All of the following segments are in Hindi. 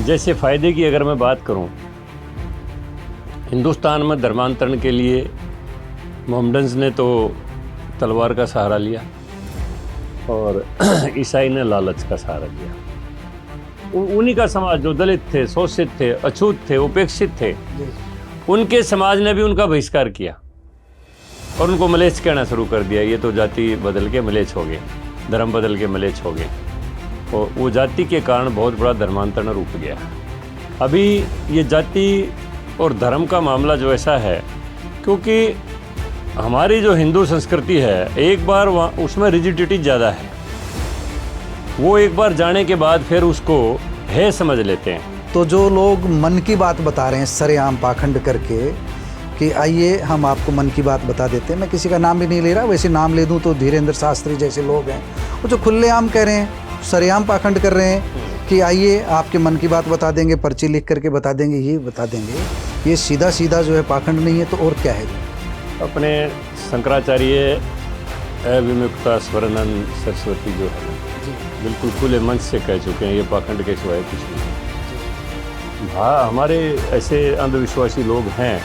जैसे फ़ायदे की अगर मैं बात करूं, हिंदुस्तान में धर्मांतरण के लिए मोहम्मडन्स ने तो तलवार का सहारा लिया और ईसाई ने लालच का सहारा लिया। उन्हीं का समाज जो दलित थे, शोषित थे, अछूत थे, उपेक्षित थे, उनके समाज ने भी उनका बहिष्कार किया और उनको मलेच्छ कहना शुरू कर दिया। ये तो जाति बदल के मलेच्छ हो गए, धर्म बदल के मलेच्छ हो गए। और वो जाति के कारण बहुत बड़ा धर्मांतरण रुक गया। अभी ये जाति और धर्म का मामला जो ऐसा है, क्योंकि हमारी जो हिंदू संस्कृति है, एक बार वहाँ उसमें रिजिडिटी ज़्यादा है। वो एक बार जाने के बाद फिर उसको है समझ लेते हैं। तो जो लोग मन की बात बता रहे हैं सरेआम पाखंड करके कि आइए हम आपको मन की बात बता देते हैं, मैं किसी का नाम भी नहीं ले रहा, वैसे नाम ले दूं तो धीरेन्द्र शास्त्री जैसे लोग हैं, वो जो खुलेआम कह रहे हैं, सरेआम पाखंड कर रहे हैं कि आइए आपके मन की बात बता देंगे, पर्ची लिख करके बता देंगे, ये बता देंगे, ये सीधा सीधा जो है पाखंड नहीं है तो और क्या है? अपने शंकराचार्य अविमुक्ता स्वरनंद सरस्वती जो है बिल्कुल खुले मंच से कह चुके हैं, ये पाखंड के सिवाय कुछ नहीं। हाँ, हमारे ऐसे अंधविश्वासी लोग हैं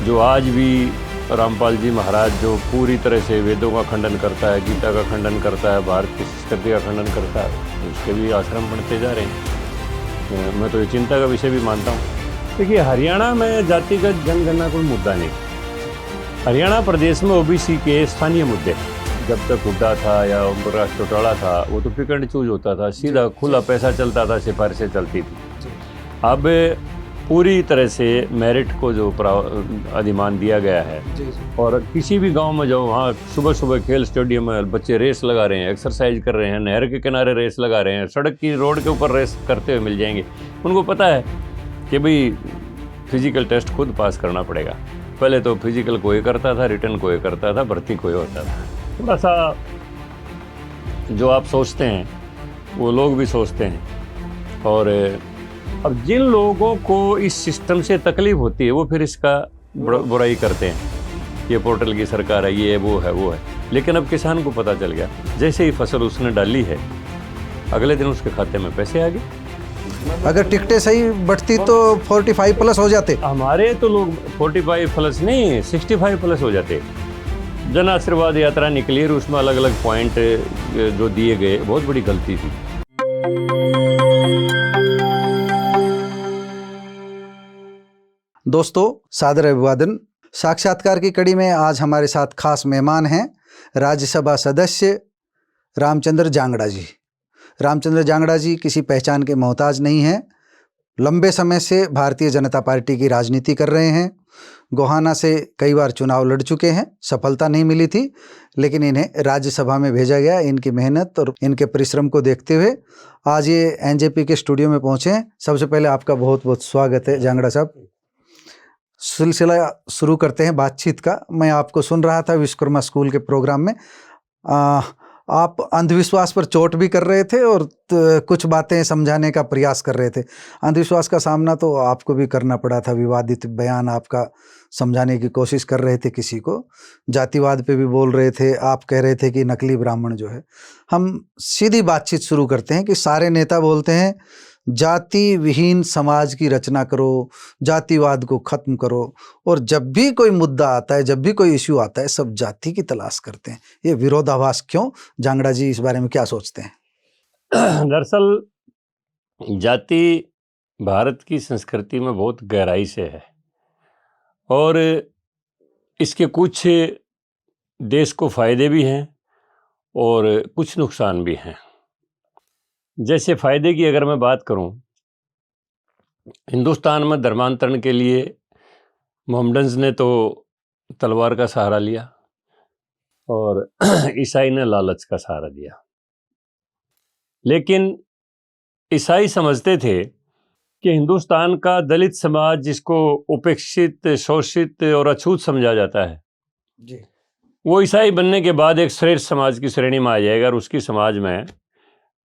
जो आज भी, रामपाल जी महाराज जो पूरी तरह से वेदों का खंडन करता है, गीता का खंडन करता है, भारत की संस्कृति का खंडन करता है, उसके भी आश्रम बनते जा रहे हैं। मैं तो ये चिंता का विषय भी मानता हूँ। देखिए, हरियाणा में जातिगत जनगणना कोई मुद्दा नहीं। हरियाणा प्रदेश में ओबीसी के स्थानीय मुद्दे, जब तक हुड्डा था या ओम प्रकाश चौटाला था, वो तो पिक एंड चूज होता था, सीधा खुला पैसा चलता था, सिफारिशें चलती थी। अब पूरी तरह से मेरिट को जो अधिमान दिया गया है, और किसी भी गांव में जाओ, वहाँ सुबह सुबह खेल स्टेडियम में बच्चे रेस लगा रहे हैं, एक्सरसाइज कर रहे हैं, नहर के किनारे रेस लगा रहे हैं, सड़क की रोड के ऊपर रेस करते हुए मिल जाएंगे। उनको पता है कि भाई फिजिकल टेस्ट खुद पास करना पड़ेगा। पहले तो फिजिकल कोई करता था, रिटर्न कोई करता था, भर्ती कोई होता था। थोड़ा सा जो आप सोचते हैं वो लोग भी सोचते हैं। और अब जिन लोगों को इस सिस्टम से तकलीफ होती है, वो फिर इसका बुराई करते हैं, ये पोर्टल की सरकार है, ये वो है, वो है। लेकिन अब किसान को पता चल गया, जैसे ही फसल उसने डाली है, अगले दिन उसके खाते में पैसे आ गए। अगर टिकटें सही बढ़ती तो 45 प्लस हो जाते। हमारे तो लोग 45 प्लस नहीं, 65 प्लस हो जाते। जन आशीर्वाद यात्रा निकली और उसमें अलग अलग पॉइंट जो दिए गए, बहुत बड़ी गलती थी। दोस्तों, सादर अभिवादन। साक्षात्कार की कड़ी में आज हमारे साथ खास मेहमान हैं राज्यसभा सदस्य रामचंद्र जांगड़ा जी। रामचंद्र जांगड़ा जी किसी पहचान के मोहताज नहीं हैं। लंबे समय से भारतीय जनता पार्टी की राजनीति कर रहे हैं। गोहाना से कई बार चुनाव लड़ चुके हैं, सफलता नहीं मिली थी, लेकिन इन्हें राज्यसभा में भेजा गया। इनकी मेहनत और इनके परिश्रम को देखते हुए आज ये एनजेपी के स्टूडियो में पहुंचे हैं। सबसे पहले आपका बहुत बहुत स्वागत है जांगड़ा साहब। सिलसिला शुरू करते हैं बातचीत का। मैं आपको सुन रहा था विश्वकर्मा स्कूल के प्रोग्राम में, आप अंधविश्वास पर चोट भी कर रहे थे और कुछ बातें समझाने का प्रयास कर रहे थे। अंधविश्वास का सामना तो आपको भी करना पड़ा था, विवादित बयान आपका समझाने की कोशिश कर रहे थे किसी को, जातिवाद पे भी बोल रहे थे, आप कह रहे थे कि नकली ब्राह्मण जो है। हम सीधी बातचीत शुरू करते हैं कि सारे नेता बोलते हैं जाति विहीन समाज की रचना करो, जातिवाद को खत्म करो, और जब भी कोई मुद्दा आता है, जब भी कोई इश्यू आता है, सब जाति की तलाश करते हैं। ये विरोधाभास क्यों? जांगड़ा जी इस बारे में क्या सोचते हैं? दरअसल जाति भारत की संस्कृति में बहुत गहराई से है और इसके कुछ देश को फायदे भी हैं और कुछ नुकसान भी हैं। जैसे फ़ायदे की अगर मैं बात करूं, हिंदुस्तान में धर्मांतरण के लिए मोहम्मडन्स ने तो तलवार का सहारा लिया और ईसाई ने लालच का सहारा दिया। लेकिन ईसाई समझते थे कि हिंदुस्तान का दलित समाज, जिसको उपेक्षित, शोषित और अछूत समझा जाता है जी, वो ईसाई बनने के बाद एक श्रेष्ठ समाज की श्रेणी में आ जाएगा और उसकी समाज में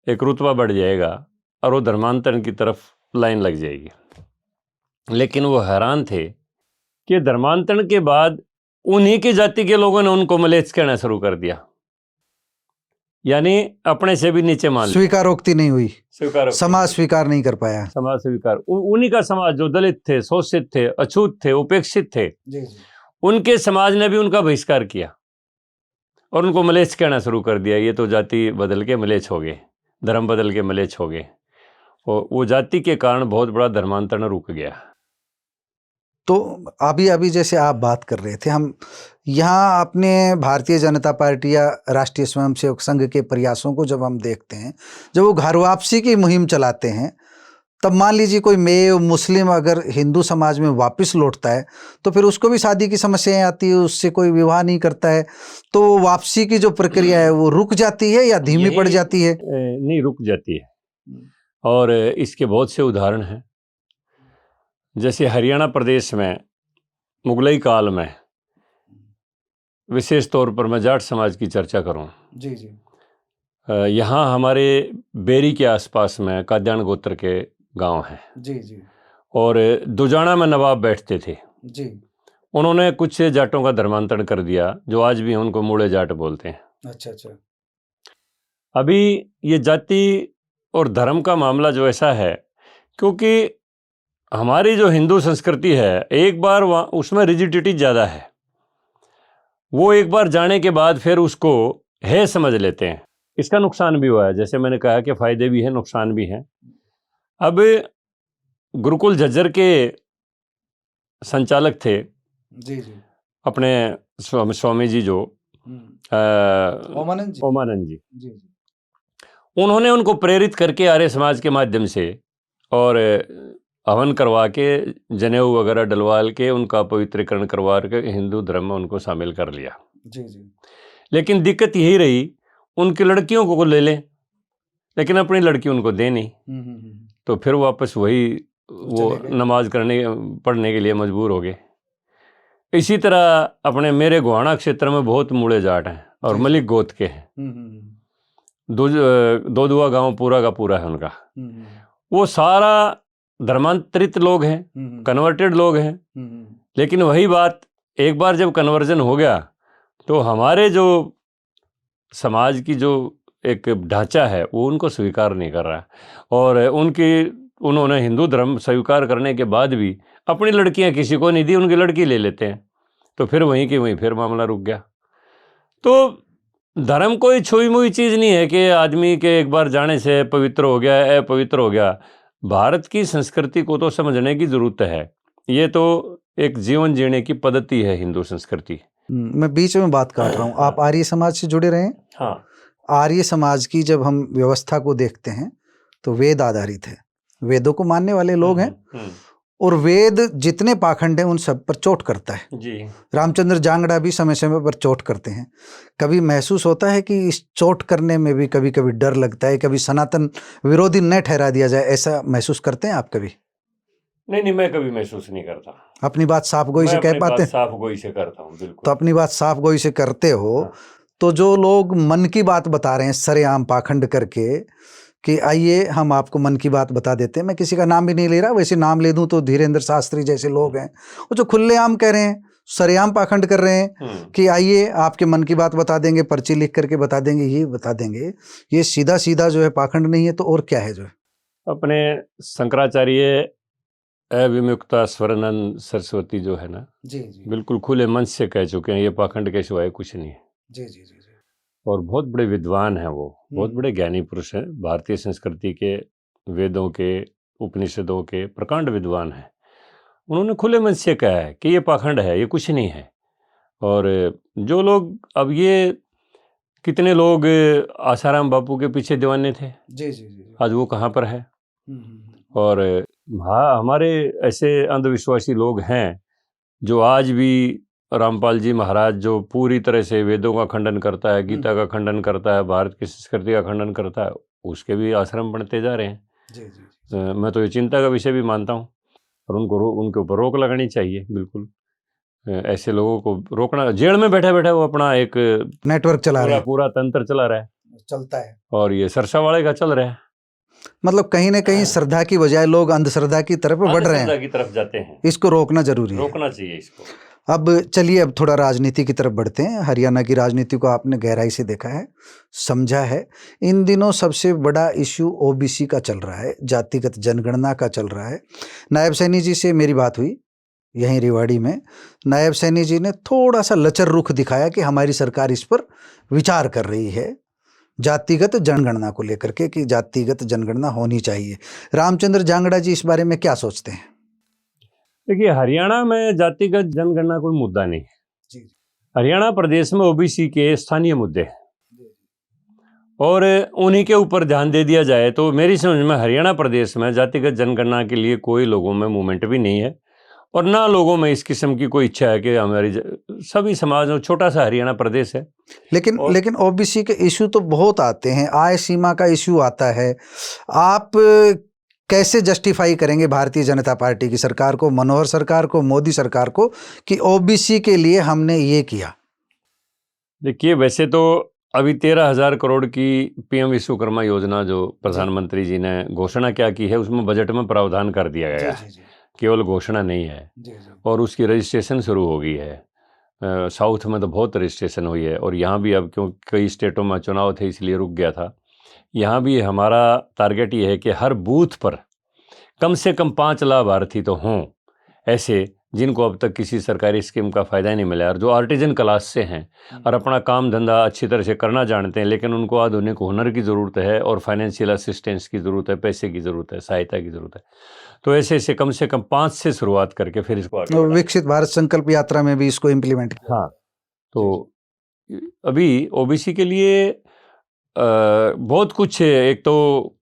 एक रुतबा बढ़ जाएगा और वो धर्मांतरण की तरफ लाइन लग जाएगी। लेकिन वो हैरान थे कि धर्मांतरण के बाद उन्हीं की जाति के लोगों ने उनको मलेच्छ कहना शुरू कर दिया। यानी अपने से भी नीचे मान लिया, स्वीकारोक्ति नहीं हुई, स्वीकार, समाज स्वीकार नहीं कर पाया। समाज स्वीकार, उन्हीं का समाज जो दलित थे, शोषित थे, अछूत थे, उपेक्षित थे, जी। उनके समाज ने भी उनका बहिष्कार किया और उनको मलेच्छ कहना शुरू कर दिया। ये तो जाति बदल के मलेच्छ हो गए, धर्म बदल के मलेच्छ हो गए, और वो जाति के कारण बहुत बड़ा धर्मांतरण रुक गया। तो अभी जैसे आप बात कर रहे थे, हम यहाँ अपने भारतीय जनता पार्टी या राष्ट्रीय स्वयंसेवक संघ के प्रयासों को जब हम देखते हैं, जब वो घर वापसी की मुहिम चलाते हैं, तब मान लीजिए कोई मेव मुस्लिम अगर हिंदू समाज में वापस लौटता है तो फिर उसको भी शादी की समस्याएं आती है, उससे कोई विवाह नहीं करता है, तो वापसी की जो प्रक्रिया है वो रुक जाती है या धीमी पड़ जाती है? नहीं, रुक जाती है। और इसके बहुत से उदाहरण हैं। जैसे हरियाणा प्रदेश में मुगलई काल में, विशेष तौर पर मैं जाट समाज की चर्चा करूं, जी जी, यहाँ हमारे बेरी के आसपास में काद्यान गोत्र के गांव हैं, जी जी, और दुजाना में नवाब बैठते थे जी। उन्होंने कुछ जाटों का धर्मांतरण कर दिया, जो आज भी उनको मूड़े जाट बोलते हैं। अच्छा अच्छा। अभी ये जाति और धर्म का मामला जो ऐसा है, क्योंकि हमारी जो हिंदू संस्कृति है, एक बार उसमें रिजिडिटी ज़्यादा है, वो एक बार जाने के बाद फिर उसको है समझ लेते हैं। इसका नुकसान भी हुआ है, जैसे मैंने कहा कि फ़ायदे भी हैं, नुकसान भी हैं। अब गुरुकुल झज्जर के संचालक थे, जी जी, अपने स्वामी जी जो ओमानंद जी, जी, उन्होंने उनको प्रेरित करके आर्य समाज के माध्यम से और हवन करवा के, जनेऊ वगैरह डलवा के, उनका पवित्रीकरण करवा के हिंदू धर्म में उनको शामिल कर लिया। जी जी। लेकिन दिक्कत यही रही, उनकी लड़कियों को ले लें, लेकिन अपनी लड़की उनको दे नहीं, तो फिर वापस वही वो नमाज पढ़ने के लिए मजबूर हो गए। इसी तरह अपने मेरे गोहाना क्षेत्र में बहुत मूड़े जाट हैं और मलिक गोत के हैं, दो दुआ गांव पूरा का पूरा है उनका, वो सारा धर्मांतरित लोग हैं, कन्वर्टेड लोग हैं। लेकिन वही बात, एक बार जब कन्वर्जन हो गया तो हमारे जो समाज की जो एक ढांचा है वो उनको स्वीकार नहीं कर रहा, और उन्होंने हिंदू धर्म स्वीकार करने के बाद भी अपनी लड़कियां किसी को नहीं दी, उनकी लड़की ले लेते हैं, तो फिर वहीं की वहीं फिर मामला रुक गया। तो धर्म कोई छुई मुई चीज़ नहीं है कि आदमी के एक बार जाने से पवित्र हो गया, अपवित्र हो गया। भारत की संस्कृति को तो समझने की ज़रूरत है, ये तो एक जीवन जीने की पद्धति है हिंदू संस्कृति। मैं बीच में बात काट रहा हूँ, आप आर्य समाज से जुड़े रहे हैं? हाँ। आर्य समाज की जब हम व्यवस्था को देखते हैं तो वेद आधारित है, वेदों को मानने वाले लोग हैं, और वेद जितने पाखंड हैं उन सब पर चोट करता है जी। रामचंद्र जांगड़ा भी समय समय पर चोट करते हैं। कभी महसूस होता है कि इस चोट करने में भी कभी कभी डर लगता है, कभी सनातन विरोधी न ठहरा दिया जाए, ऐसा महसूस करते हैं आप कभी? नहीं, मैं कभी महसूस नहीं करता। अपनी बात साफ गोई से कह पाते हैं? साफ गोई से करता हूँ, बिल्कुल। तो अपनी बात साफ गोई से करते हो, तो जो लोग मन की बात बता रहे हैं सरेआम पाखंड करके कि आइए हम आपको मन की बात बता देते हैं, मैं किसी का नाम भी नहीं ले रहा, वैसे नाम ले दूं तो धीरेन्द्र शास्त्री जैसे लोग हैं, वो जो खुलेआम कह रहे हैं, सरेआम पाखंड कर रहे हैं कि आइए आपके मन की बात बता देंगे, पर्ची लिख करके बता देंगे, ये बता देंगे, ये सीधा सीधा जो है पाखंड नहीं है तो और क्या है? जो है अपने शंकराचार्य अविमुक्ता स्वरानंद सरस्वती जो है ना, जी, बिल्कुल खुले मन से कह चुके हैं, ये पाखंड के सिवाय कुछ नहीं है। जी जी जी। और बहुत बड़े विद्वान हैं वो, बहुत बड़े ज्ञानी पुरुष हैं, भारतीय संस्कृति के, वेदों के, उपनिषदों के प्रकांड विद्वान हैं। उन्होंने खुले मन से कहा है कि ये पाखंड है, ये कुछ नहीं है। और जो लोग, अब ये कितने लोग आसाराम बापू के पीछे दीवाने थे, जी जी जी, आज वो कहाँ पर है? और हमारे ऐसे अंधविश्वासी लोग हैं जो आज भी, रामपाल जी महाराज जो पूरी तरह से वेदों का खंडन करता है, गीता का खंडन करता है, भारत की संस्कृति का खंडन करता है, उसके भी आश्रम बनते जा रहे हैं। जी जी। मैं तो ये चिंता का विषय भी मानता हूँ, और उनके ऊपर रोक लगानी चाहिए, बिल्कुल। ऐसे लोगों को रोकना, जेल में बैठे बैठे वो अपना एक नेटवर्क चला रहा है, पूरा तंत्र चला रहा है, चलता है, और ये सरसा वाले का चल रहा है। मतलब कहीं ना कहीं श्रद्धा की बजाय लोग अंधश्रद्धा की तरफ बढ़ रहे हैं, की तरफ जाते हैं। इसको रोकना जरूरी है, रोकना चाहिए इसको। अब चलिए अब थोड़ा राजनीति की तरफ बढ़ते हैं। हरियाणा की राजनीति को आपने गहराई से देखा है, समझा है। इन दिनों सबसे बड़ा इशू ओबीसी का चल रहा है, जातिगत जनगणना का चल रहा है। नायब सैनी जी से मेरी बात हुई यहीं रेवाड़ी में। नायब सैनी जी ने थोड़ा सा लचर रुख दिखाया कि हमारी सरकार इस पर विचार कर रही है, जातिगत जनगणना को लेकर के, कि जातिगत जनगणना होनी चाहिए। रामचंद्र जांगड़ा जी इस बारे में क्या सोचते हैं? देखिए, हरियाणा में जातिगत जनगणना कोई मुद्दा नहीं है। जी। हरियाणा प्रदेश में ओबीसी के स्थानीय मुद्दे हैं और उन्हीं के ऊपर ध्यान दे दिया जाए तो मेरी समझ में हरियाणा प्रदेश में जातिगत जनगणना के लिए कोई लोगों में मूवमेंट भी नहीं है और ना लोगों में इस किस्म की कोई इच्छा है कि हमारी सभी समाज में, छोटा सा हरियाणा प्रदेश है। लेकिन ओबीसी के इशू तो बहुत आते हैं, आय सीमा का इशू आता है। आप कैसे जस्टिफाई करेंगे भारतीय जनता पार्टी की सरकार को, मनोहर सरकार को, मोदी सरकार को, कि ओबीसी के लिए हमने ये किया? देखिए, वैसे तो अभी 13,000 करोड़ की पीएम विश्वकर्मा योजना जो प्रधानमंत्री जी ने घोषणा क्या की है, उसमें बजट में प्रावधान कर दिया गया है। केवल घोषणा नहीं है और उसकी रजिस्ट्रेशन शुरू हो गई है। साउथ में तो बहुत रजिस्ट्रेशन हुई है और यहाँ भी, अब क्योंकि कई स्टेटों में चुनाव थे इसलिए रुक गया था, यहाँ भी हमारा टारगेट ये है कि हर बूथ पर कम से कम 5 लाभार्थी तो हों ऐसे जिनको अब तक किसी सरकारी स्कीम का फ़ायदा नहीं मिला, और जो आर्टिजन क्लास से हैं और अपना काम धंधा अच्छी तरह से करना जानते हैं, लेकिन उनको आधुनिक हुनर की ज़रूरत है और फाइनेंशियल असिस्टेंस की ज़रूरत है, पैसे की ज़रूरत है, सहायता की ज़रूरत है। तो ऐसे ऐसे कम से कम 5 से शुरुआत करके फिर इसको आगे बढ़ाएं। विकसित भारत संकल्प यात्रा में भी इसको इम्प्लीमेंट किया। हाँ, तो अभी ओबीसी के लिए बहुत कुछ है। एक तो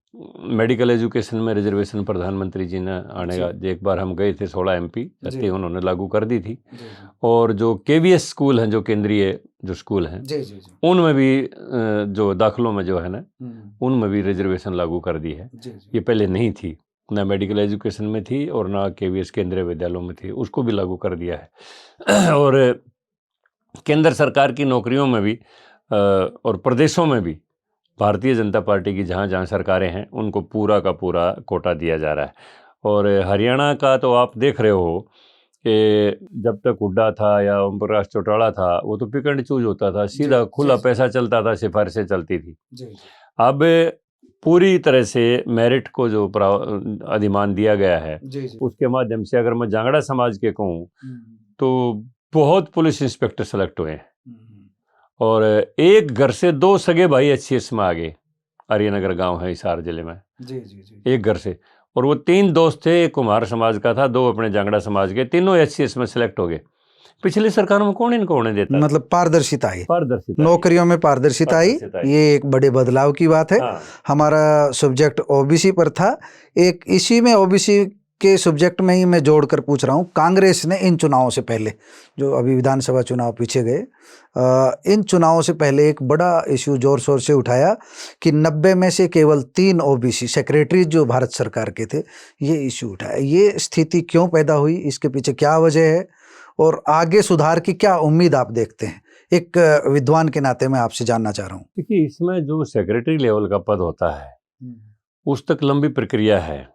मेडिकल एजुकेशन में रिजर्वेशन प्रधानमंत्री जी ने आने का, एक बार हम गए थे 16 एमपी जबकि उन्होंने लागू कर दी थी। और जो केवीएस स्कूल हैं, जो केंद्रीय जो स्कूल हैं, उनमें भी जो दाखिलों में जो है ना, उनमें भी रिजर्वेशन लागू कर दी है। ये पहले नहीं थी, ना मेडिकल एजुकेशन में थी और ना केवीएस केंद्रीय विद्यालयों में थी, उसको भी लागू कर दिया है। और केंद्र सरकार की नौकरियों में भी और प्रदेशों में भी भारतीय जनता पार्टी की जहाँ जहाँ सरकारें हैं उनको पूरा का पूरा कोटा दिया जा रहा है। और हरियाणा का तो आप देख रहे हो कि जब तक हुड्डा था या ओम प्रकाश चौटाला था, वो तो पिक एंड चूज होता था, सीधा खुला पैसा चलता था, सिफारिशें चलती थी। अब पूरी तरह से मेरिट को जो अधिमान दिया गया है, उसके माध्यम से अगर मैं जांगड़ा समाज के कहूँ तो बहुत पुलिस इंस्पेक्टर सेलेक्ट हुए हैं और एक घर से 2 सगे भाई एचसीएस में आ गए। आर्यनगर गांव है हिसार जिले में। एक घर से, और वो 3 दोस्त थे, एक कुम्हार समाज का था, 2 अपने जांगड़ा समाज के, तीनों एचसीएस में सिलेक्ट हो गए। पिछली सरकारों में कौन इनको होने देता? मतलब पारदर्शिता आई, नौकरियों में पारदर्शिता आई। ये एक बड़े बदलाव की बात है। हाँ। हमारा सब्जेक्ट ओबीसी पर था, एक इसी में ओबीसी के सब्जेक्ट में ही मैं जोड़कर पूछ रहा हूँ, कांग्रेस ने इन चुनावों से पहले, जो अभी विधानसभा चुनाव पीछे गए, इन चुनावों से पहले एक बड़ा इशू जोर शोर से उठाया कि 90 में से केवल 3 ओबीसी सेक्रेटरी जो भारत सरकार के थे, ये इशू उठाया। ये स्थिति क्यों पैदा हुई, इसके पीछे क्या वजह है और आगे सुधार की क्या उम्मीद आप देखते हैं? एक विद्वान के नाते मैं आपसे जानना चाह रहा हूँ। देखिए, इसमें जो सेक्रेटरी लेवल का पद होता है उस तक लंबी प्रक्रिया है,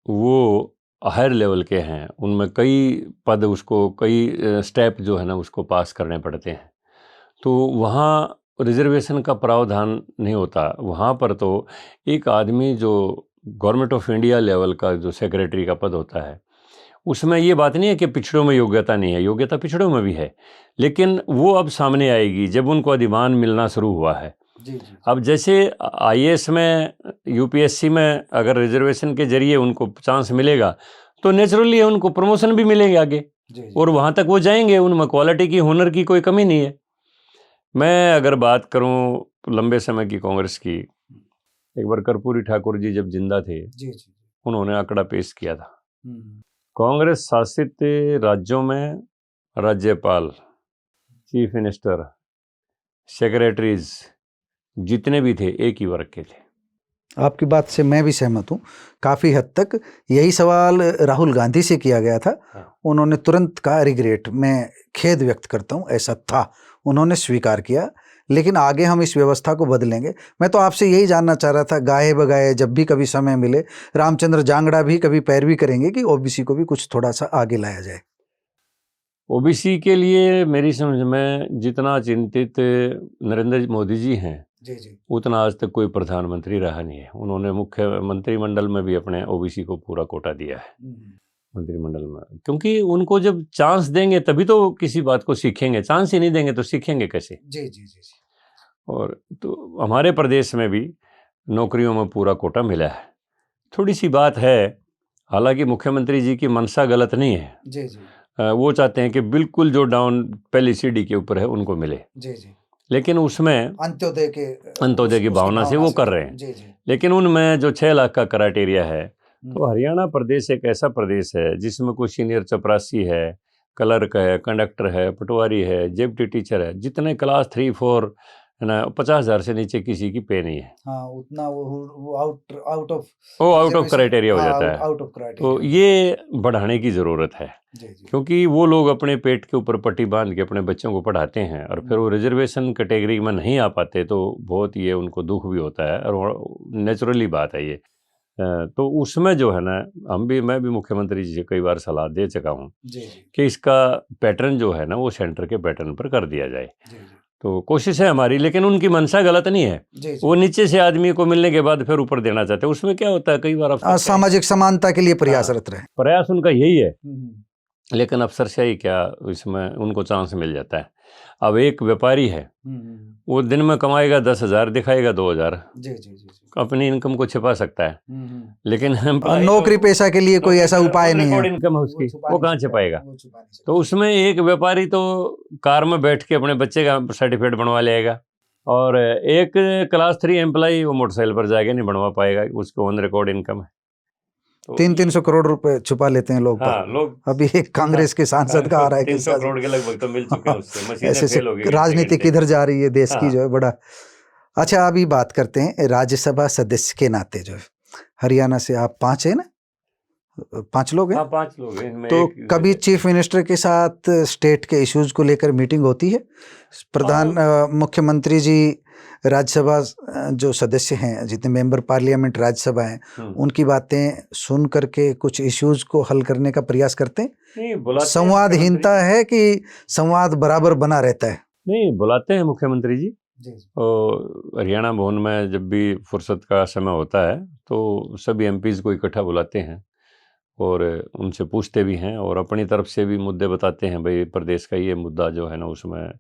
वो हायर लेवल के हैं, उनमें कई पद, उसको कई स्टेप जो है ना उसको पास करने पड़ते हैं। तो वहाँ रिजर्वेशन का प्रावधान नहीं होता। वहाँ पर तो एक आदमी जो गवर्नमेंट ऑफ इंडिया लेवल का जो सेक्रेटरी का पद होता है, उसमें ये बात नहीं है कि पिछड़ों में योग्यता नहीं है, योग्यता पिछड़ों में भी है, लेकिन वो अब सामने आएगी जब उनको अधिमान मिलना शुरू हुआ है। अब जैसे आईएएस में, यूपीएससी में अगर रिजर्वेशन के जरिए उनको चांस मिलेगा तो नेचुरली उनको प्रमोशन भी मिलेंगे आगे और वहाँ तक वो जाएंगे। उनमें क्वालिटी की, हुनर की कोई कमी नहीं है। मैं अगर बात करूँ लंबे समय की कांग्रेस की, एक बार कर्पूरी ठाकुर जी जब जिंदा थे, उन्होंने आंकड़ा पेश किया था, कांग्रेस शासित राज्यों में राज्यपाल, चीफ मिनिस्टर, सेक्रेटरीज जितने भी थे एक ही वर्ग के थे। आपकी बात से मैं भी सहमत हूँ। काफ़ी हद तक यही सवाल राहुल गांधी से किया गया था। उन्होंने तुरंत कहा रिग्रेट, मैं खेद व्यक्त करता हूँ, ऐसा था, उन्होंने स्वीकार किया। लेकिन आगे हम इस व्यवस्था को बदलेंगे। मैं तो आपसे यही जानना चाह रहा था, गाए बगाए जब भी कभी समय मिले, रामचंद्र जांगड़ा भी कभी पैरवी करेंगे कि ओबीसी को भी कुछ थोड़ा सा आगे लाया जाए? ओबीसी के लिए मेरी समझ में जितना चिंतित नरेंद्र मोदी जी हैं, जी जी। उतना आज तक कोई प्रधानमंत्री रहा नहीं है। उन्होंने मुख्य मंत्रिमंडल में भी अपने ओबीसी को पूरा कोटा दिया है मंत्रिमंडल में, क्योंकि उनको जब चांस देंगे तभी तो किसी बात को सीखेंगे, चांस ही नहीं देंगे तो सीखेंगे कैसे। जी जी जी जी। और तो हमारे प्रदेश में भी नौकरियों में पूरा कोटा मिला है। थोड़ी सी बात है, हालांकि मुख्यमंत्री जी की मंशा गलत नहीं है। जी जी वो चाहते हैं कि बिल्कुल जो डाउन पहली सीढ़ी के ऊपर है उनको मिले, जी जी। लेकिन उसमें अंत्योदय की भावना से वो कर रहे हैं। जी जी। लेकिन उनमें जो 6 लाख का क्राइटेरिया है, तो हम्म। हरियाणा प्रदेश एक ऐसा प्रदेश है जिसमें कोई सीनियर चपरासी है, क्लर्क है, कंडक्टर है, पटवारी है, जेबटी टीचर है, जितने क्लास 3 4 है ना, 50,000 से नीचे किसी की पे नहीं है। हाँ, उतना वो आउट ऑफ क्राइटेरिया हो जाता है। आउट ऑफ तो क्राइटेरिया। ये बढ़ाने की ज़रूरत है, जी जी। क्योंकि वो लोग अपने पेट के ऊपर पट्टी बांध के अपने बच्चों को पढ़ाते हैं और फिर वो रिजर्वेशन कैटेगरी में नहीं आ पाते, तो बहुत ये उनको दुख भी होता है और नेचुरली बात है ये। तो उसमें जो है ना, मैं भी मुख्यमंत्री जी से कई बार सलाह दे चुका हूँ जी जी कि इसका पैटर्न जो है ना वो सेंटर के पैटर्न पर कर दिया जाए। जी जी तो कोशिश है हमारी, लेकिन उनकी मंशा गलत नहीं है। जी जी। वो नीचे से आदमी को मिलने के बाद फिर ऊपर देना चाहते हैं। उसमें क्या होता है, कई बार सामाजिक समानता के लिए प्रयासरत रहे। प्रयास उनका यही है, लेकिन अफसरशाही क्या, इसमें उनको चांस मिल जाता है। अब एक व्यापारी है, वो दिन में कमाएगा 10,000, दिखाएगा 2,000, जी जी जी। अपनी इनकम को छिपा सकता है, लेकिन नौकरी पेशा के लिए कोई ऐसा उपाय नहीं है। इनकम है उसकी, वो कहाँ छिपाएगा। तो उसमें एक व्यापारी तो कार में बैठ के अपने बच्चे का सर्टिफिकेट बनवा लेगा, और एक क्लास 3 एम्प्लॉई वो मोटरसाइकिल पर जाएगा, नहीं बनवा पाएगा, उसको ऑन रिकॉर्ड इनकम है। तो 300 करोड़ रुपए छुपा लेते हैं लोग। हाँ, लोग अभी एक कांग्रेस के सांसद का आ रहा है 300 करोड़ के लगभग तो मिल चुके हैं उससे। मशीनें ऐसे फेल हो गई, राजनीति किधर जा रही है देश की, हाँ। जो है बड़ा अच्छा। अभी बात करते हैं राज्यसभा सदस्य के नाते, जो है हरियाणा से आप 5 हैं ना, 5 लोग हैं। हाँ, 5 लोग हैं इनमें। तो कभी चीफ मिनिस्टर के साथ स्टेट के इश्यूज को लेकर मीटिंग होती है? मुख्यमंत्री जी राज्यसभा जो सदस्य हैं, जितने मेंबर पार्लियामेंट राज्यसभा हैं, उनकी बातें सुन करके कुछ इश्यूज को हल करने का प्रयास करते हैं? नहीं, संवादहीनता है कि संवाद बराबर बना रहता है? नहीं, बुलाते हैं मुख्यमंत्री जी। और हरियाणा भवन में जब भी फुर्सत का समय होता है तो सभी एमपीज को इकट्ठा बुलाते हैं और उनसे पूछते भी हैं, और अपनी तरफ से भी मुद्दे बताते हैं, भाई प्रदेश का ये मुद्दा जो है ना, उसमें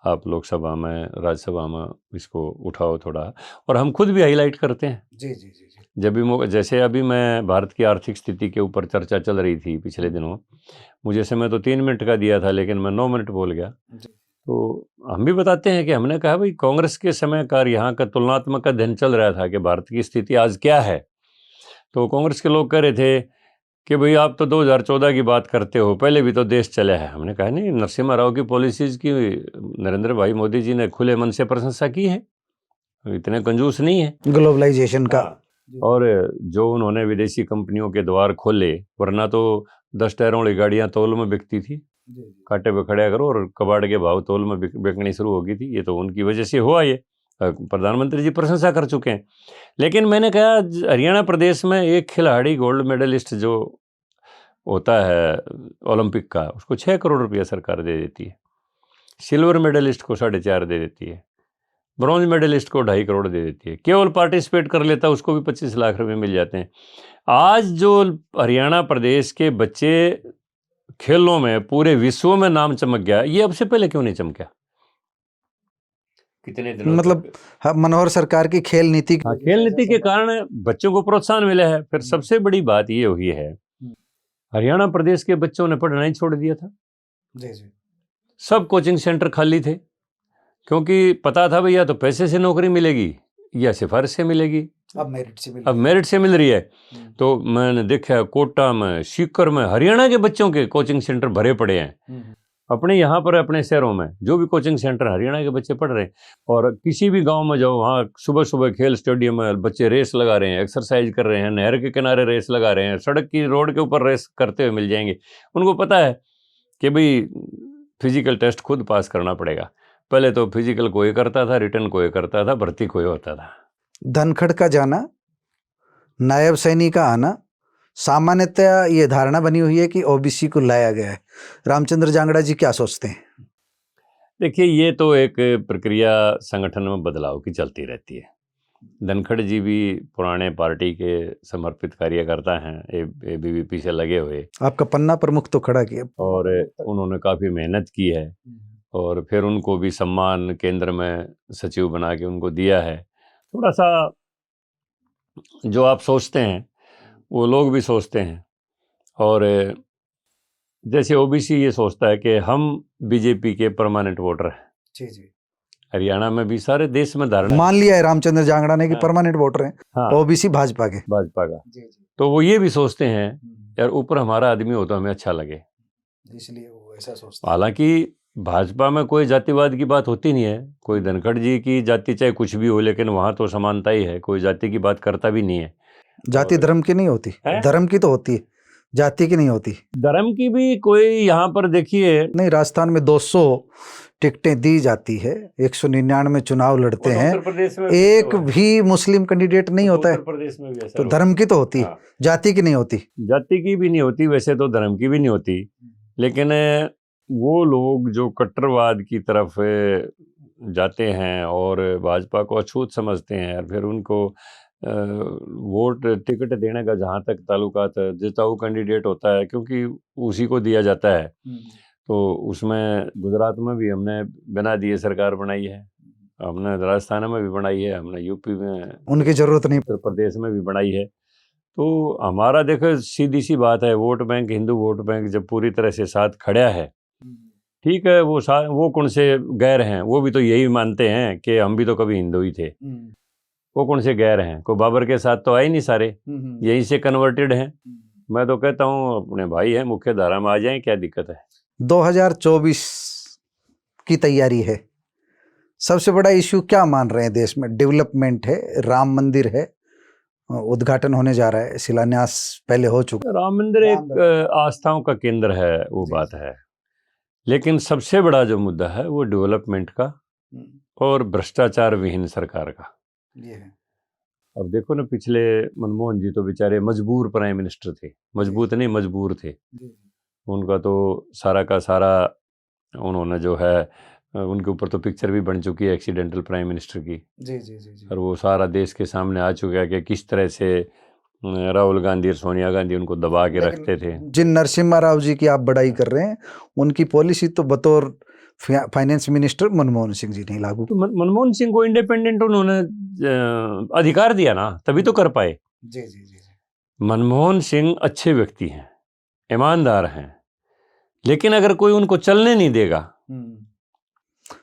आप लोकसभा में, राज्यसभा में इसको उठाओ थोड़ा, और हम खुद भी हाईलाइट करते हैं। जी जी जी जी। जब भी जैसे अभी मैं भारत की आर्थिक स्थिति के ऊपर चर्चा चल रही थी पिछले दिनों, मुझे समय तो 3 मिनट का दिया था, लेकिन मैं 9 मिनट बोल गया। तो हम भी बताते हैं कि हमने कहा भाई कांग्रेस के समय का यहाँ का तुलनात्मक अध्ययन चल रहा था कि भारत की स्थिति आज क्या है। तो कांग्रेस के लोग कह रहे थे कि भाई आप तो 2014 की बात करते हो, पहले भी तो देश चला है। हमने कहा नहीं, नरसिम्हा राव की पॉलिसीज की नरेंद्र भाई मोदी जी ने खुले मन से प्रशंसा की है, इतने कंजूस नहीं है। ग्लोबलाइजेशन का, और जो उन्होंने विदेशी कंपनियों के द्वार खोले, वरना तो 10 टायरों वाली गाड़ियाँ तौल में बिकती थी, कांटे पे खड़ा करो और कबाड़ के भाव तौल में बिकनी शुरू हो गई थी। ये तो उनकी वजह से हुआ, ये प्रधानमंत्री जी प्रशंसा कर चुके हैं। लेकिन मैंने कहा हरियाणा प्रदेश में एक खिलाड़ी गोल्ड मेडलिस्ट जो होता है ओलंपिक का, उसको 6 करोड़ रुपया सरकार दे देती है, सिल्वर मेडलिस्ट को 4.5 दे देती है, ब्रॉन्ज मेडलिस्ट को 2.5 करोड़ दे देती है, केवल पार्टिसिपेट कर लेता है उसको भी 25 लाख रुपए मिल जाते हैं। आज जो हरियाणा प्रदेश के बच्चे खेलों में पूरे विश्व में नाम चमक गया, ये अब से पहले क्यों नहीं चमका? कितने दिनों मतलब मनोहर सरकार की खेल नीति के कारण बच्चों को प्रोत्साहन मिला है। फिर सबसे बड़ी बात ये हुई है, हरियाणा प्रदेश के बच्चों ने पढ़ना ही छोड़ दिया था। जी जी। सब कोचिंग सेंटर खाली थे, क्योंकि पता था भैया तो पैसे से नौकरी मिलेगी या सिफारिश से मिलेगी। अब मेरिट से मिल रही है। तो मैंने देखा कोटा में, सीकर में हरियाणा के बच्चों के कोचिंग सेंटर भरे पड़े हैं। अपने यहाँ पर, अपने शहरों में जो भी कोचिंग सेंटर हरियाणा के बच्चे पढ़ रहे हैं, और किसी भी गांव में जाओ, वहाँ सुबह सुबह खेल स्टेडियम में बच्चे रेस लगा रहे हैं, एक्सरसाइज कर रहे हैं, नहर के किनारे रेस लगा रहे हैं, सड़क की रोड के ऊपर रेस करते हुए मिल जाएंगे। उनको पता है कि भाई फिजिकल टेस्ट खुद पास करना पड़ेगा। पहले तो फिजिकल कोई करता था, रिटर्न कोई करता था, भर्ती कोई होता था। धनखड़ का जाना, नायब सैनी का आना, सामान्यतः ये धारणा बनी हुई है कि ओबीसी को लाया गया है। रामचंद्र जांगड़ा जी क्या सोचते हैं? देखिए, ये तो एक प्रक्रिया संगठन में बदलाव की चलती रहती है। धनखड़ जी भी पुराने पार्टी के समर्पित कार्यकर्ता हैं, एबीवीपी से लगे हुए, आपका पन्ना प्रमुख तो खड़ा किया, और उन्होंने काफ़ी मेहनत की है, और फिर उनको भी सम्मान केंद्र में सचिव बना के उनको दिया है। थोड़ा सा जो आप सोचते हैं वो लोग भी सोचते हैं, और जैसे ओबीसी ये सोचता है कि हम बीजेपी के परमानेंट वोटर हैं। जी जी। हरियाणा में भी, सारे देश में धारणा मान लिया है रामचंद्र जांगड़ा ने कि हाँ। परमानेंट वोटर हैं, हाँ, ओबीसी भाजपा के। भाजपा का। जी जी। तो वो ये भी सोचते हैं यार ऊपर हमारा आदमी हो तो हमें अच्छा लगे, इसलिए वो ऐसा सोचते हैं। हालांकि भाजपा में कोई जातिवाद की बात होती नहीं है। कोई धनखड़ जी की जाति चाहे कुछ भी हो, लेकिन वहाँ तो समानता ही है, कोई जाति की बात करता भी नहीं है। जाति धर्म की नहीं होती, धर्म की तो होती है, जाति की नहीं होती। धर्म की भी कोई यहाँ पर देखिए नहीं, राजस्थान में 200 टिकटें दी जाती है, 199 चुनाव लड़ते हैं, एक भी मुस्लिम कैंडिडेट नहीं होता है, प्रदेश में भी तो धर्म की तो होती है, जाति की नहीं होती। जाति की भी नहीं होती, वैसे तो धर्म की भी नहीं होती, लेकिन वो लोग जो कट्टरवाद की तरफ जाते हैं और भाजपा को अछूत समझते हैं, और फिर उनको वोट टिकट देने का जहाँ तक ताल्लुकात है, जिताऊ कैंडिडेट होता है क्योंकि उसी को दिया जाता है, तो उसमें गुजरात में भी हमने बिना दिए सरकार बनाई है, हमने राजस्थान में भी बनाई है, हमने यूपी में, उनकी जरूरत नहीं, उत्तर प्रदेश में भी बनाई है। तो हमारा देखो सीधी सी बात है, vote bank, Hindu vote bank जब पूरी तरह से साथ खड़ा है, ठीक है, वो कौन से गैर हैं, वो भी तो यही मानते हैं कि हम भी तो कभी हिंदू ही थे, वो कौन से गैर हैं, कोई बाबर के साथ तो आए नहीं, सारे यहीं से कन्वर्टेड हैं। मैं तो कहता हूँ अपने भाई हैं, मुख्य धारा में आ जाएं, क्या दिक्कत है। 2024 की तैयारी है, सबसे बड़ा इश्यू क्या मान रहे हैं देश में? डेवलपमेंट है, राम मंदिर है, उद्घाटन होने जा रहा है, शिलान्यास पहले हो चुका। राम मंदिर एक आस्थाओं का केंद्र है, वो बात है, लेकिन सबसे बड़ा जो मुद्दा है वो डेवलपमेंट का और भ्रष्टाचार विहीन सरकार का ये है। अब देखो ना, पिछले मनमोहन जी तो बेचारे मजबूर प्राइम मिनिस्टर थे, मजबूत नहीं मजबूर थे, उनका तो सारा का सारा उन्होंने जो है, उनके ऊपर तो पिक्चर भी बन चुकी है एक्सीडेंटल प्राइम मिनिस्टर की। जी जी जी जी। और वो सारा देश के सामने आ चुका है कि किस तरह से राहुल गांधी और सोनिया गांधी उनको दबा के रखते थे। जिन नरसिम्हा राव जी की आप बड़ाई कर रहे हैं, उनकी पॉलिसी तो बतौर फाइनेंस मिनिस्टर मनमोहन सिंह जी नहीं लागू। तो मनमोहन सिंह को इंडिपेंडेंट उन्होंने अधिकार दिया ना, तभी तो कर पाए। जी जी जी। मनमोहन सिंह अच्छे व्यक्ति हैं, ईमानदार हैं, लेकिन अगर कोई उनको चलने नहीं देगा,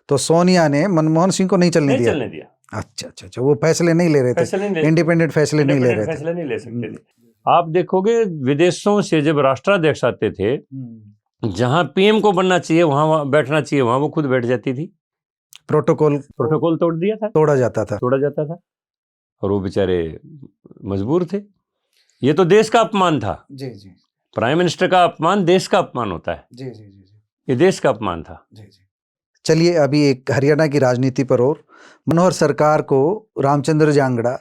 तो सोनिया ने मनमोहन सिंह को नहीं चलने दिया। अच्छा अच्छा अच्छा, वो फैसले नहीं ले रहे थे, इंडिपेंडेंट फैसले नहीं ले रहे थे, फैसले नहीं ले सकते थे। आप देखोगे विदेशों से जब राष्ट्राध्यक्ष आते थे, जहां पीएम को बनना चाहिए, वहां बैठना चाहिए, वहां वो खुद बैठ जाती थी। प्रोटोकॉल तोड़ा जाता था, और वो बेचारे मजबूर थे। ये तो देश का अपमान था। जी जी। प्राइम मिनिस्टर का अपमान देश का अपमान होता है। जी जी जी। ये देश का अपमान था। जी जी। चलिए अभी एक हरियाणा की राजनीति पर, और मनोहर सरकार को रामचंद्र जांगड़ा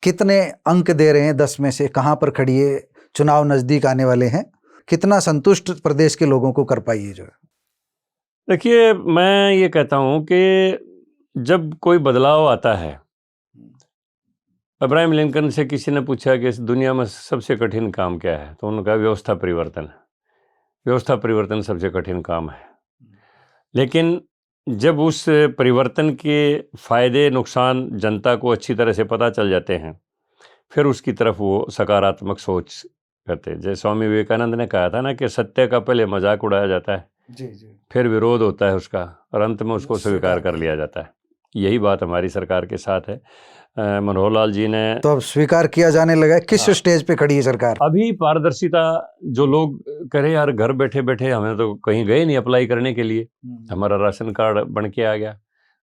कितने अंक दे रहे हैं 10 में से? कहाँ पर खड़ी है? चुनाव नजदीक आने वाले हैं, कितना संतुष्ट प्रदेश के लोगों को कर पाई है? जो देखिए, मैं ये कहता हूँ कि जब कोई बदलाव आता है, अब्राहम लिंकन से किसी ने पूछा कि इस दुनिया में सबसे कठिन काम क्या है, तो उन्होंने कहा व्यवस्था परिवर्तन। व्यवस्था परिवर्तन सबसे कठिन काम है, लेकिन जब उस परिवर्तन के फायदे नुकसान जनता को अच्छी तरह से पता चल जाते हैं, फिर उसकी तरफ वो सकारात्मक सोच करते हैं। जैसे स्वामी विवेकानंद ने कहा था ना कि सत्य का पहले मजाक उड़ाया जाता है, जी जी, फिर विरोध होता है उसका, और अंत में उसको स्वीकार कर लिया जाता है। यही बात हमारी सरकार के साथ है। मनोहर लाल जी ने तो अब स्वीकार किया जाने लगा है। किस स्टेज पे खड़ी है सरकार? अभी पारदर्शिता, जो लोग कह रहे यार घर बैठे बैठे हमें तो कहीं गए नहीं अप्लाई करने के लिए, हमारा राशन कार्ड बन के आ गया,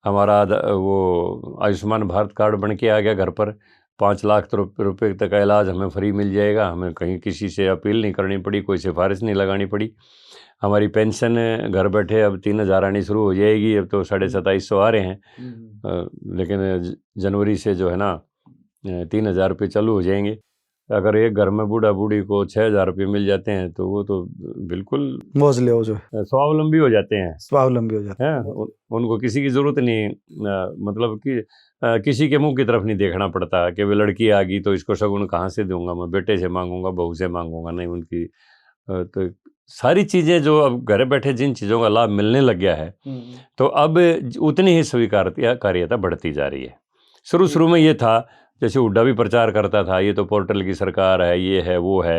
हमारा वो आयुष्मान भारत कार्ड बन के आ गया घर पर, 5 लाख रुपए तक का इलाज हमें फ्री मिल जाएगा, हमें कहीं किसी से अपील नहीं करनी पड़ी, कोई सिफारिश नहीं लगानी पड़ी, हमारी पेंशन घर बैठे अब 3,000 आनी शुरू हो जाएगी। अब तो 2750 आ रहे हैं, लेकिन जनवरी से जो है ना 3,000 रुपये चालू हो जाएंगे। अगर एक घर में बूढ़ा बूढ़ी को 6,000 रुपये मिल जाते हैं तो वो तो बिल्कुल मौज ले जो स्वावलंबी हो जाते हैं, स्वावलंबी हो जाते हैं। उनको किसी की ज़रूरत नहीं, मतलब कि किसी के मुंह की तरफ नहीं देखना पड़ता कि वे लड़की आ गई तो इसको शगुन कहाँ से दूंगा, मैं बेटे से मांगूंगा, बहू से मांगूंगा, नहीं। उनकी तो सारी चीज़ें जो अब घर बैठे जिन चीज़ों का लाभ मिलने लग गया है, तो अब उतनी ही स्वीकार्यता बढ़ती जा रही है। शुरू में ये था, जैसे हुड्डा भी प्रचार करता था, ये तो पोर्टल की सरकार है, ये है वो है।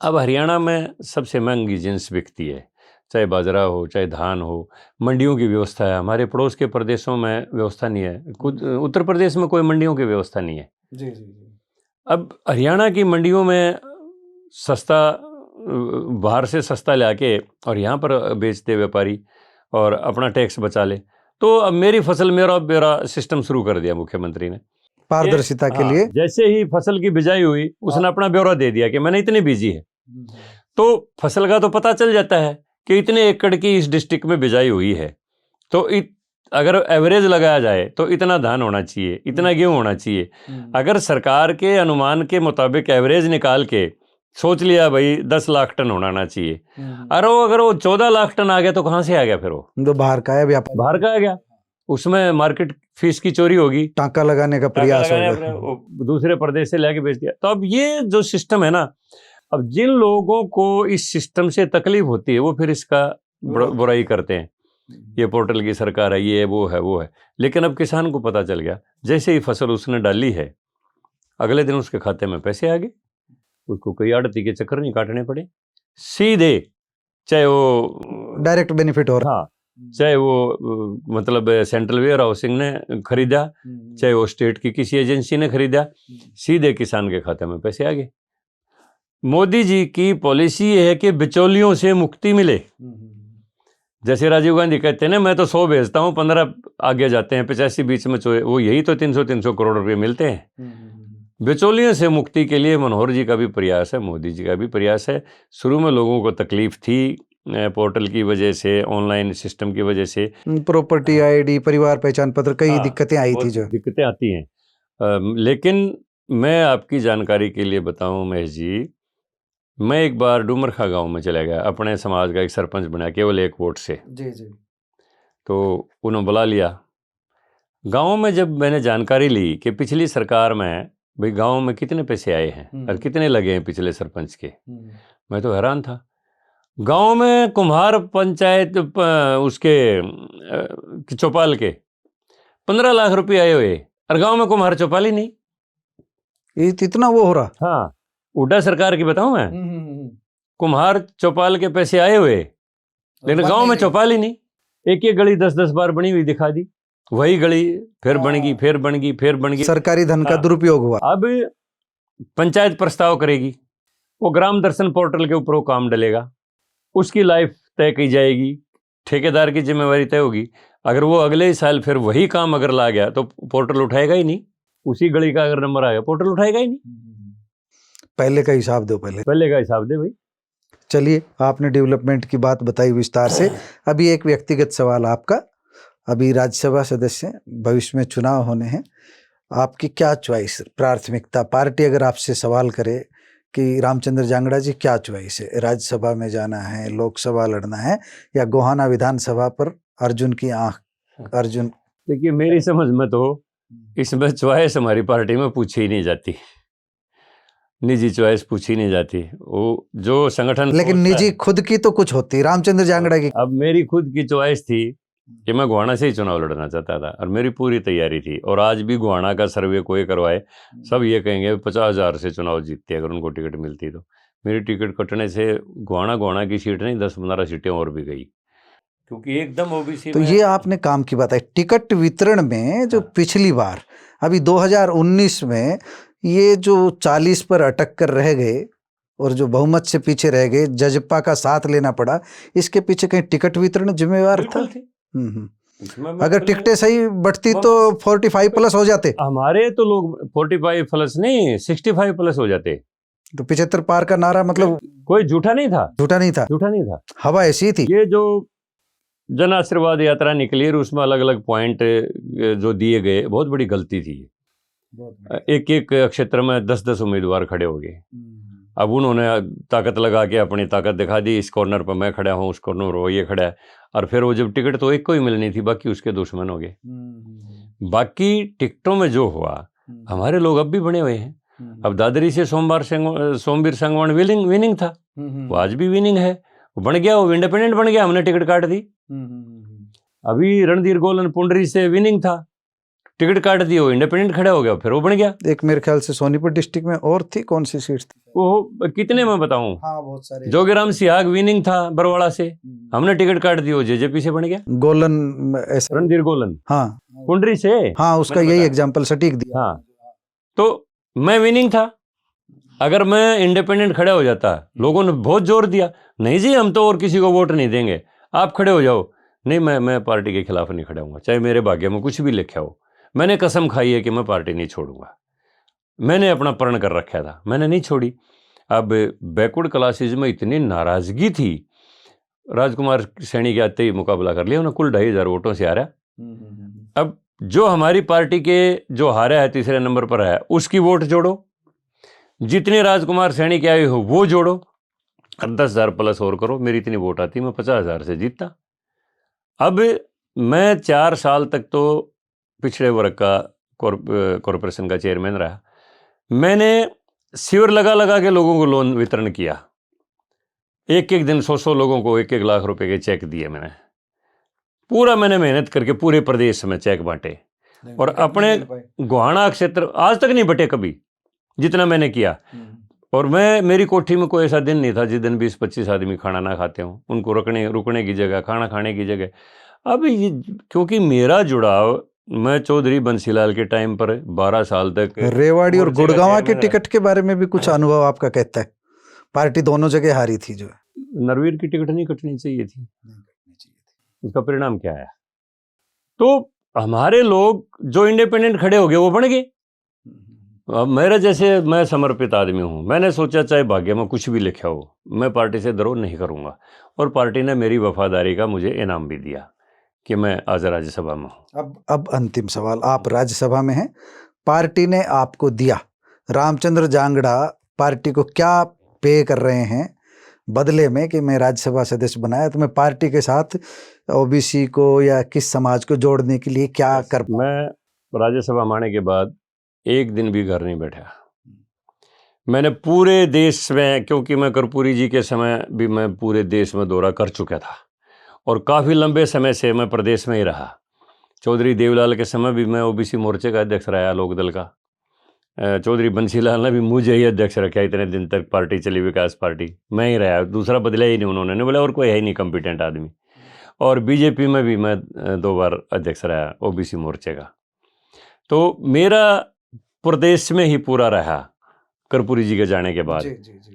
अब हरियाणा में सबसे महंगी जिन्स बिकती है, चाहे बाजरा हो चाहे धान हो। मंडियों की व्यवस्था है, हमारे पड़ोस के प्रदेशों में व्यवस्था नहीं है। कुछ उत्तर प्रदेश में कोई मंडियों की व्यवस्था नहीं है। जी। अब हरियाणा की मंडियों में सस्ता, बाहर से सस्ता लाके और यहाँ पर बेचते व्यापारी और अपना टैक्स बचा ले। तो अब मेरी फसल मेरा सिस्टम शुरू कर दिया मुख्यमंत्री ने, पारदर्शिता के लिए। जैसे ही फसल की बिजाई हुई उसने अपना ब्यौरा दे दिया कि मैंने इतनी बीजी है, तो फसल का तो पता चल जाता है कि इतने एकड़ की इस डिस्ट्रिक्ट में बिजाई हुई है। तो अगर एवरेज लगाया जाए तो इतना धान होना चाहिए, इतना गेहूं होना चाहिए। अगर सरकार के अनुमान के मुताबिक एवरेज निकाल के सोच लिया भाई 10 लाख टन होना चाहिए, अगर वो 14 लाख टन आ गया तो कहाँ से आ गया? फिर वो तो बाहर का है, व्यापार बाहर का आ गया, उसमें मार्केट फीस की चोरी होगी, टांका लगाने का प्रयास होगा, दूसरे प्रदेश से लेके बेच दिया। तो अब ये जो सिस्टम है ना, अब जिन लोगों को इस सिस्टम से तकलीफ होती है वो फिर इसका बुराई करते हैं, ये पोर्टल की सरकार है, ये वो है वो है। लेकिन अब किसान को पता चल गया, जैसे ही फसल उसने डाली है अगले दिन उसके खाते में पैसे आ गए, उसको कोई आड़ती के चक्कर नहीं काटने पड़े, सीधे, चाहे वो डायरेक्ट बेनिफिट हो रहा। हाँ, चाहे वो मतलब सेंट्रल वेयर हाउसिंग ने खरीदा, चाहे वो स्टेट की किसी एजेंसी ने खरीदा, सीधे किसान के खाते में पैसे आ गए। मोदी जी की पॉलिसी है कि बिचौलियों से मुक्ति मिले। जैसे राजीव गांधी कहते हैं ना, मैं तो 100 भेजता हूँ, 15 आगे जाते हैं, 85 बीच में चोए, वो यही तो 300 करोड़ रुपए मिलते हैं। बिचौलियों से मुक्ति के लिए मनोहर जी का भी प्रयास है, मोदी जी का भी प्रयास है। शुरू में लोगों को तकलीफ थी पोर्टल की वजह से, ऑनलाइन सिस्टम की वजह से, प्रॉपर्टी आईडी, परिवार पहचान पत्र, कई दिक्कतें आई थी, जो दिक्कतें आती हैं। लेकिन मैं आपकी जानकारी के लिए बताऊं महेश जी, मैं एक बार डूमरखा गांव में चला गया, अपने समाज का एक सरपंच बना केवल 1 वोट से। जी। तो उन्होंने बुला लिया गांव में। जब मैंने जानकारी ली कि पिछली सरकार में भाई गांव में कितने पैसे आए हैं और कितने लगे हैं पिछले सरपंच के, मैं तो हैरान था। गांव में कुम्हार पंचायत उसके चौपाल के 15 लाख रुपए आए हुए, और गांव में कुम्हार चौपाल ही नहीं। इतना वो हो रहा। हाँ, हुड्डा सरकार की बताऊं मैं, कुम्हार चौपाल के पैसे आए हुए, लेकिन गांव में चौपाल ही नहीं। एक गली 10-10 बार बनी हुई दिखा दी, वही गली फिर बन गई, फिर बन गई, फिर बन गई। सरकारी धन का दुरुपयोग हुआ। अब पंचायत प्रस्ताव करेगी, वो ग्राम दर्शन पोर्टल के ऊपर वो काम डलेगा, उसकी लाइफ तय की जाएगी, ठेकेदार की जिम्मेवारी तय होगी। अगर वो अगले ही साल फिर वही काम अगर ला गया तो पोर्टल उठाएगा ही नहीं। उसी गली का अगर नंबर आ गया पोर्टल उठाएगा ही नहीं। पहले का हिसाब दो, पहले का हिसाब दे भाई। चलिए, आपने डेवलपमेंट की बात बताई विस्तार से। अभी एक व्यक्तिगत सवाल आपका, अभी राज्यसभा सदस्य, भविष्य में चुनाव होने हैं, आपकी क्या चॉइस, प्राथमिकता? पार्टी अगर आपसे सवाल करे कि रामचंद्र जांगड़ा जी क्या चॉइस है, राज्यसभा में जाना है, लोकसभा लड़ना है, या गोहाना विधानसभा पर अर्जुन की आंख? अर्जुन, देखिए मेरी समझ में तो इसमें चॉइस हमारी पार्टी में पूछी ही नहीं जाती, निजी चॉइस पूछी नहीं जाती। वो जो संगठन, लेकिन निजी खुद की तो कुछ होती, रामचंद्र जांगड़ा की। अब मेरी खुद की चॉइस थी कि मैं गोहाना से ही चुनाव लड़ना चाहता था और मेरी पूरी तैयारी थी। और आज भी गोहाना का सर्वे कोई करवाए, सब ये कहेंगे 50,000 से चुनाव जीतते अगर उनको टिकट मिलती तो। मेरी टिकट कटने से गोहाना की सीट नहीं 10-15 सीटें और भी गई, क्योंकि एकदम ओबीसी। तो ये आपने काम की बात है। टिकट वितरण में जो पिछली बार, अभी 2019 में ये जो 40 पर अटक कर रह गए और जो बहुमत से पीछे रह गए, जजपा का साथ लेना पड़ा, इसके पीछे कहीं टिकट वितरण जिम्मेवार था? अगर टिकटें सही बढ़ती तो 45+ हो जाते। हमारे तो लोग 45+ नहीं 65+ हो जाते। तो 75 पार का नारा मतलब कोई झूठा नहीं था, हवा ऐसी थी। ये जो जन आशीर्वाद यात्रा निकली और उसमें अलग अलग पॉइंट जो दिए गए, बहुत बड़ी गलती थी। एक एक क्षेत्र में 10-10 उम्मीदवार खड़े हो गए। अब उन्होंने ताकत लगा के अपनी ताकत दिखा दी, इस कॉर्नर पर मैं खड़ा हूँ, उस कॉर्नर पर वो ये खड़ा है, और फिर वो जब टिकट तो एक को ही मिलनी थी, बाकी उसके दुश्मन हो गए। बाकी टिकटों में जो हुआ, हमारे लोग अब भी बने हुए हैं। अब दादरी से सोमवीर संगवान विनिंग था, वो आज भी विनिंग है, वो बन गया, वो इंडिपेंडेंट बन गया, हमने टिकट काट दी। अभी रणधीर गोलन पुंडरी से विनिंग था, टिकट काट दी, वो इंडिपेंडेंट खड़ा हो गया, फिर वो बन गया। एक मेरे ख्याल से सोनीपत डिस्ट्रिक्ट में और थी, कौन सी सीट थी वो, कितने में बताऊं? हाँ, बहुत सारे। जोगीराम सिहाग विनिंग था बरवाड़ा से, हमने टिकट काट दी, वो जेजेपी से बन गया। गोलन रणधीर गोलन, हाँ, पुंडरी से, हाँ, उसका यही एग्जांपल सटीक दिया। हाँ, तो मैं विनिंग था। अगर मैं इंडिपेंडेंट खड़ा हो जाता, लोगों ने बहुत जोर दिया, नहीं जी हम तो और किसी को वोट नहीं देंगे, आप खड़े हो जाओ। नहीं, मैं पार्टी के खिलाफ नहीं खड़ा हूँगा, चाहे मेरे भाग्य में कुछ भी लिखा हो। मैंने कसम खाई है कि मैं पार्टी नहीं छोड़ूंगा, मैंने अपना प्रण कर रखा था, मैंने नहीं छोड़ी। अब बैकवर्ड क्लासेज में इतनी नाराजगी थी, राजकुमार सैनी के आते ही मुकाबला कर लिया, उन्हें कुल 2,500 वोटों से हारा। अब जो हमारी पार्टी के जो हारा है, तीसरे नंबर पर है, उसकी वोट जोड़ो, जितने राजकुमार सैनी के आए हो वो जोड़ो, और 10,000 प्लस और करो, मेरी इतनी वोट आती, मैं 50,000 से जीतता। अब मैं 4 साल तक तो पिछड़े वर्ग का कॉरपोरेशन का चेयरमैन रहा। मैंने शिविर लगा के लोगों को लोन वितरण किया, एक दिन 100 लोगों को 1 लाख रुपए के चेक दिए। मैंने मेहनत करके पूरे प्रदेश में चेक बांटे, और अपने गोहाना क्षेत्र आज तक नहीं बटे कभी, जितना मैंने किया। और मेरी कोठी में कोई ऐसा दिन नहीं था जिस दिन 20-25 आदमी खाना ना खाते हों, उनको रुकने की जगह, खाना खाने की जगह। अब क्योंकि मेरा जुड़ाव, मैं चौधरी बंसीलाल के टाइम पर 12 साल तक रेवाड़ी और गुड़गांव के टिकट के बारे में भी कुछ अनुभव आपका कहता है? पार्टी दोनों जगह हारी थी, जो नरवीर की टिकट नहीं कटनी चाहिए थी, उसका परिणाम क्या है? तो हमारे लोग जो इंडिपेंडेंट खड़े हो गए वो बन गए। अब मेरा जैसे, मैं समर्पित आदमी हूँ, मैंने सोचा चाहे भाग्य में कुछ भी लिखा हो, मैं पार्टी से द्रोह नहीं करूँगा, और पार्टी ने मेरी वफादारी का मुझे इनाम भी दिया कि मैं आज राज्यसभा में हूँ। अब अंतिम सवाल, आप राज्यसभा में हैं, पार्टी ने आपको दिया, रामचंद्र जांगड़ा पार्टी को क्या पे कर रहे हैं बदले में कि मैं राज्यसभा सदस्य बनाया, तो मैं पार्टी के साथ ओबीसी को या किस समाज को जोड़ने के लिए क्या कर? मैं राज्यसभा में आने के बाद एक दिन भी घर नहीं बैठा। मैंने पूरे देश में, क्योंकि मैं कर्पूरी जी के समय भी मैं पूरे देश में दौरा कर चुका था, और काफ़ी लंबे समय से मैं प्रदेश में ही रहा। चौधरी देवलाल के समय भी मैं ओबीसी मोर्चे का अध्यक्ष रहा, लोकदल का। चौधरी बंसीलाल ने भी मुझे ही अध्यक्ष रखा, इतने दिन तक पार्टी चली, विकास पार्टी, मैं ही रहा, दूसरा बदला ही नहीं उन्होंने, नहीं बोला और कोई है ही नहीं कंपिटेंट आदमी। और बीजेपी में भी मैं 2 बार अध्यक्ष रहा ओबीसी मोर्चे का। तो मेरा प्रदेश में ही पूरा रहा कर्पूरी जी के जाने के बाद।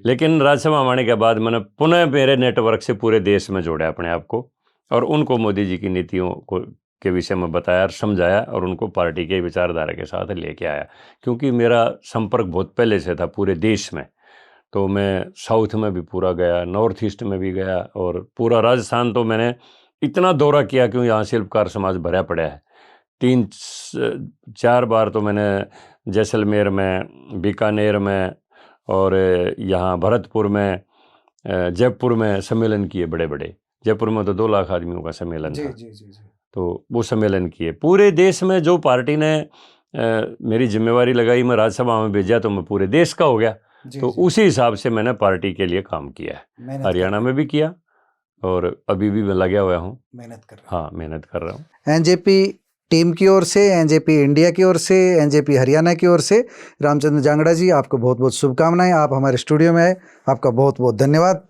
लेकिन राज्यसभा में आने के बाद मैंने पुनः मेरे नेटवर्क से पूरे देश में जोड़ा अपने आप को, और उनको मोदी जी की नीतियों को के विषय में बताया और समझाया, और उनको पार्टी के विचारधारा के साथ लेके आया। क्योंकि मेरा संपर्क बहुत पहले से था पूरे देश में, तो मैं साउथ में भी पूरा गया, नॉर्थ ईस्ट में भी गया, और पूरा राजस्थान तो मैंने इतना दौरा किया क्योंकि यहाँ शिल्पकार समाज भरा पड़ा है। 3-4 बार तो मैंने जैसलमेर में, बीकानेर में, और यहाँ भरतपुर में, जयपुर में सम्मेलन किए बड़े बड़े। जयपुर में तो 2 लाख आदमियों का सम्मेलन था। तो वो सम्मेलन किए पूरे देश में। जो पार्टी ने मेरी जिम्मेवारी लगाई, मैं राज्यसभा में भेजा, तो मैं पूरे देश का हो गया। तो उसी हिसाब से मैंने पार्टी के लिए काम किया है। हरियाणा में भी किया, और अभी भी मैं लगा हुआ हूँ, मेहनत कर रहा हूँ। एनजेपी टीम की ओर से, एनजेपी इंडिया की ओर से, एनजेपी हरियाणा की ओर से रामचंद्र जांगड़ा जी, आपको बहुत बहुत शुभकामनाएं। आप हमारे स्टूडियो में आए, आपका बहुत बहुत धन्यवाद।